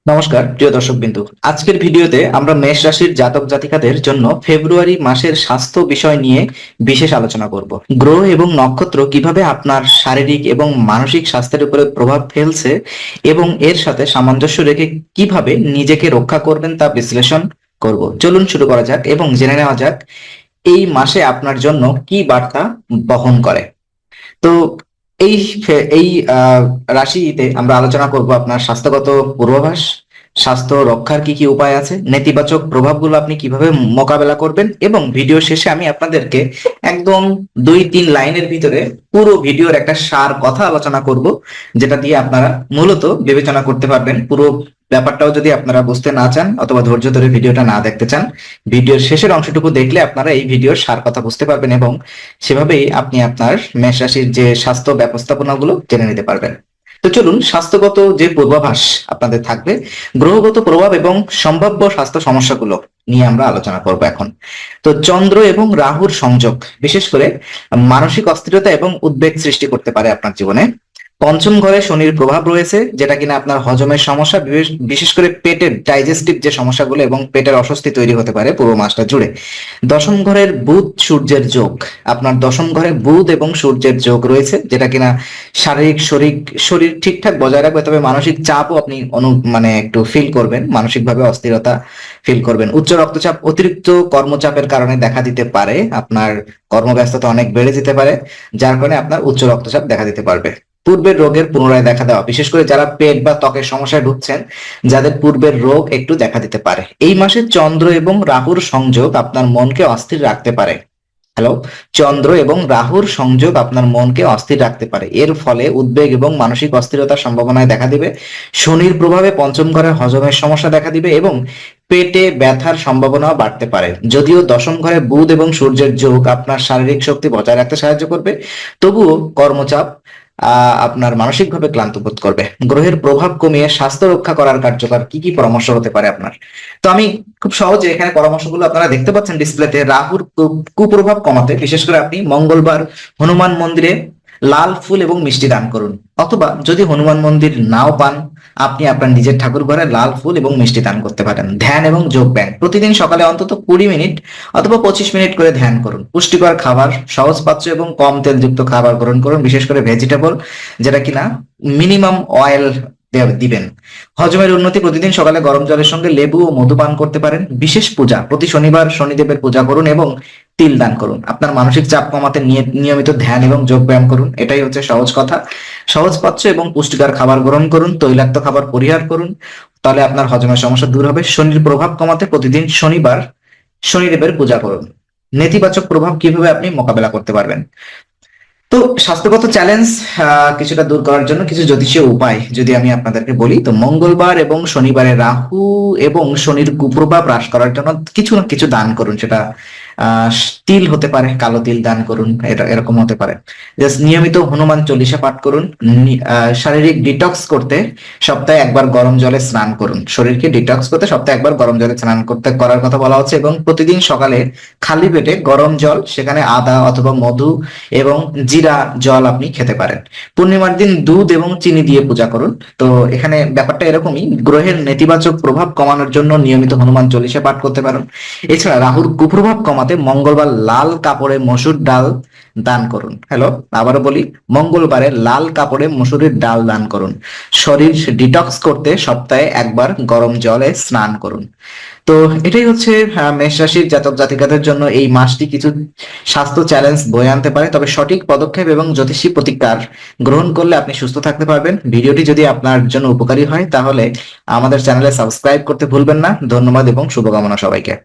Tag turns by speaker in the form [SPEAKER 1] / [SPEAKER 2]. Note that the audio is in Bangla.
[SPEAKER 1] নমস্কার প্রিয় দর্শকবৃন্দ। আজকের ভিডিওতে আমরা মেষ রাশির জাতক জাতিকাদের জন্য ফেব্রুয়ারি মাসের স্বাস্থ্য বিষয় নিয়ে বিশেষ আলোচনা করব। গ্রহ এবং নক্ষত্র কিভাবে আপনার শারীরিক এবং মানসিক স্বাস্থ্যের উপরে প্রভাব ফেলছে এবং এর সাথে সামঞ্জস্য রেখে কিভাবে নিজেকে রক্ষা করবেন তা বিশ্লেষণ করব। চলুন শুরু করা যাক এবং জেনে নেওয়া যাক এই মাসে আপনার জন্য কি বার্তা বহন করে। তো এই এই রাশিতে আমরা আলোচনা করব আপনার স্বাস্থ্যগত পূর্বাভাস, স্বাস্থ্য রক্ষার কি কি উপায় আছে, নেতিবাচক প্রভাবগুলো আপনি কিভাবে মোকাবেলা করবেন, এবং ভিডিও শেষে আমি আপনাদেরকে একদম 2-3 লাইনের ভিতরে পুরো ভিডিওর একটা সার কথা আলোচনা করব, যেটা দিয়ে আপনারা মূলত বিবেচনা করতে পারবেন। পুরো ব্যাপারটাও যদি আপনারা বুঝতে না চান অথবা ধৈর্য ধরে ভিডিওটা না দেখতে চান, ভিডিওর শেষের অংশটুকু দেখলে আপনারা এই ভিডিওর সার কথা বুঝতে পারবেন এবং সেভাবেই আপনি আপনার মেষ রাশির যে স্বাস্থ্য ব্যবস্থাপনাগুলো জেনে নিতে পারবেন। তো চলুন, স্বাস্থ্যগত যে পূর্বাভাস আপনাদের থাকবে, গ্রহগত প্রভাব এবং সম্ভাব্য স্বাস্থ্য সমস্যাগুলো নিয়ে আমরা আলোচনা করব এখন। তো চন্দ্র এবং রাহুর সংযোগ বিশেষ করে মানসিক অস্থিরতা এবং উদ্বেগ সৃষ্টি করতে পারে আপনার জীবনে। পঞ্চম ঘরে শনির প্রভাব রয়েছে, যেটা কিনা আপনার হজমের সমস্যা, বিশেষ করে পেটের ডাইজেস্টিভ যে সমস্যাগুলো এবং পেটের অস্বস্তি তৈরি হতে পারে পুরো মাসটা জুড়ে। দশম ঘরের বুধ সূর্যের যোগ, আপনার দশম ঘরে বুধ এবং সূর্যের যোগ রয়েছে, যেটা কিনা শারীরিক শরীর ঠিকঠাক বজায় রাখবে, তবে মানসিক চাপও আপনি একটু ফিল করবেন, মানসিকভাবে অস্থিরতা ফিল করবেন। উচ্চ রক্তচাপ অতিরিক্ত কর্মচাপের কারণে দেখা দিতে পারে, আপনার কর্মব্যস্ততা অনেক বেড়ে যেতে পারে, যার কারণে আপনার উচ্চ রক্তচাপ দেখা দিতে পারবে। পূর্বের রোগের পুনরায় দেখা দেওয়া, বিশেষ করে যারা পেট বা ত্বকের সমস্যায় ভুগছেন, যাদের পূর্বের রোগ একটু দেখা দিতে পারে। এই মাসে চন্দ্র এবং রাহুর সংযোগ আপনার মনকে অস্থির রাখতে পারে। হ্যালো, চন্দ্র এবং রাহুর সংযোগ আপনার মনকে অস্থির রাখতে পারে, এর ফলে উদ্বেগ এবং মানসিক অস্থিরতার সম্ভাবনায় দেখা দিবে। শনির প্রভাবে পঞ্চম ঘরে হজমের সমস্যা দেখা দিবে এবং পেটে ব্যথার সম্ভাবনাও বাড়তে পারে। যদিও দশম ঘরে বুধ এবং সূর্যের যোগ আপনার শারীরিক শক্তি বজায় রাখতে সাহায্য করবে, তবুও কর্মচাপ আপনার মানসিকভাবে ক্লান্ত বোধ করবে। গ্রহের প্রভাব কমিয়ে স্বাস্থ্য রক্ষা করার কার্যকর কি কি পরামর্শ হতে পারে আপনার? তো আমি খুব সহজে এখানে পরামর্শগুলো আপনারা দেখতে পাচ্ছেন ডিসপ্লেতে। রাহুর কুপ্রভাব কমাতে বিশেষ করে আপনি মঙ্গলবার হনুমান মন্দিরে লাল ফুল এবং মিষ্টি দান করুন, অথবা যদি হনুমান মন্দির নাও পান, আপনি আপনার নিজের ঠাকুর ঘরে লাল ফুল এবং মিষ্টি দান করতে পারেন। ধ্যান এবং যোগ ব্যায়াম, প্রতিদিন সকালে অন্তত 20 মিনিট অথবা 25 মিনিট করে ধ্যান করুন। পুষ্টিকর খাবার, সহজ পাচ্য এবং কম তেলযুক্ত খাবার গ্রহণ করুন, বিশেষ করে ভেজিটেবল, যেটা কিনা মিনিমাম অয়েল দিবেন। হজমের উন্নতি, প্রতিদিন সকালে গরম জলের সঙ্গে লেবু ও মধু পান করতে পারেন। বিশেষ পূজা, প্রতি শনিবার শনিদেবের পূজা করুন এবং তিল দান করুন। আপনার মানসিক চাপ কমাতে নিয়মিত ধ্যান এবং যোগ ব্যায়াম করুন, এটাই হচ্ছে সহজ কথা। সহজ পাচ্য এবং পুষ্টিকর খাবার গ্রহণ করুন, তৈলাক্ত খাবার পরিহার করুন, তাহলে আপনার হজমের সমস্যা দূর হবে। শনির প্রভাব কমাতে প্রতিদিন শনিবার শনিদেবের পূজা করুন। নেতিবাচক প্রভাব কিভাবে আপনি মোকাবেলা করতে পারবেন? তো স্বাস্থ্যগত চ্যালেঞ্জ কিছুটা দূর করার জন্য কিছু জ্যোতিষীয় উপায় যদি আমি আপনাদেরকে বলি, তো মঙ্গলবার এবং শনিবারে রাহু এবং শনির কুপ্রভাব হ্রাস করার জন্য কিছু না কিছু দান করুন। সেটা তিল হতে পারে, কালো তিল দান করুন, এটা এরকম হতে পারে। জাস্ট নিয়মিত হনুমান চল্লিশা পাঠ করুন। শারীরিক ডিটক্স করতে সপ্তাহে একবার গরম জলে স্নান করুন। শরীরকে ডিটক্স করতে সপ্তাহে একবার গরম জলে স্নান করার কথা বলা হচ্ছে, এবং প্রতিদিন সকালে খালি পেটে গরম জল, সেখানে আদা অথবা মধু এবং জিরা জল আপনি খেতে পারেন। পূর্ণিমার দিন দুধ এবং চিনি দিয়ে পূজা করুন। তো এখানে ব্যাপারটা এরকমই, গ্রহের নেতিবাচক প্রভাব কমানোর জন্য নিয়মিত হনুমান চল্লিশা পাঠ করতে পারেন। এছাড়া রাহুর কুপ্রভাব কমাতে মঙ্গলবার লাল কাপড়ে মসুর ডাল দান করুন। হ্যালো, আবারও বলি, মঙ্গলবারে লাল কাপড়ে মসুরের ডাল দান করুন। শরীর ডিটক্স করতে সপ্তাহে একবার গরম জলে স্নান করুন। তো এটাই হচ্ছে মেষ রাশির জাতক জাতিকাদের জন্য এই মাসটি কিছু স্বাস্থ্য চ্যালেঞ্জ বয়ে আনতে পারে, তবে সঠিক পদক্ষেপ এবং জ্যোতিষী প্রতিকার গ্রহণ করলে আপনি সুস্থ থাকতে পারবেন। ভিডিওটি যদি আপনার জন্য উপকারী হয় তাহলে আমাদের চ্যানেলে সাবস্ক্রাইব করতে ভুলবেন না। ধন্যবাদ এবং শুভকামনা সবাইকে।